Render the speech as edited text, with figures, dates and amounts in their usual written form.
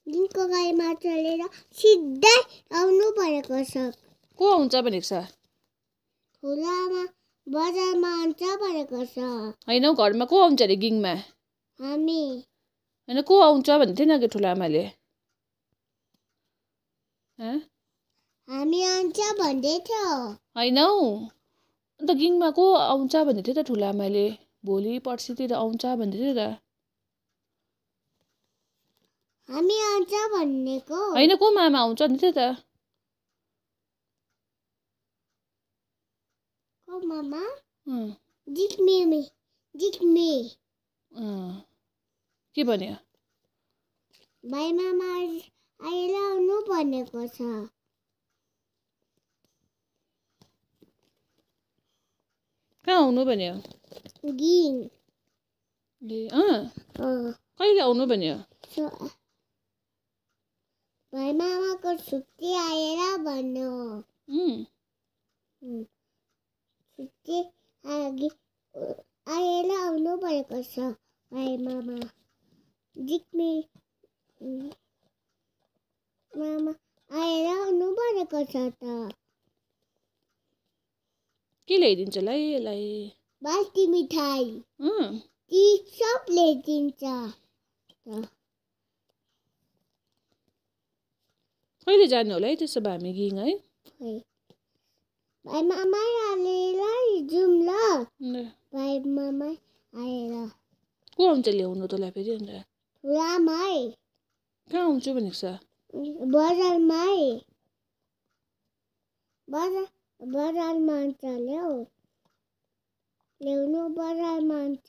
दिनको गाडीमा चढेर सिधै आउनु परेको छ। को आउँछ भनेको छ? ठुलामा बजारमा आउँछ भनेको छ। होइन घरमा को आउँछ अरे गिङमा? हामी। होइन को आउँछ भन्दै थिएन कि ठुला आमाले? हामी आउँछ भन्दै थियो। होइन हौ, अन्त गिङमा को आउँछ भन्दै थियो त ठुला आमाले? भोलि पर्सितिर आउँछ भन्दै थियो त। हामी आउँछ भनेको। होइन को मामा आउँछ भन्दै थियो त। को मामा? जिग्मी। के भन्यो? भाइ मामा आएर आउनु भनेको छ। कहाँ आउनु भन्यो? गिङ। कहिले आउनु भन्यो? भाइ मामाको छुट्टी आएर भन्यो। छुट्टी आएर आउनु परेको छ भाइ मामा। जिग्मी मामा आएर आउनु परेको छ त। के ल्याइदिन्छ ल यसलाई? बाल्टी मिठाई। ती सब ल्याइदिन्छ। कहिले जानु होला है त्यसो भए हामी गिङ है? भाइ मामा आएर जाउँ ल। भाइ मामा आएर। को आउँछ ल्याउनु तँलाई फेरि अन्त? ठुलामाई। कहाँ आउँछु भनेको छ? बजारमै। बजारमा आउँछ ल्याउनु बजारमा आउँछ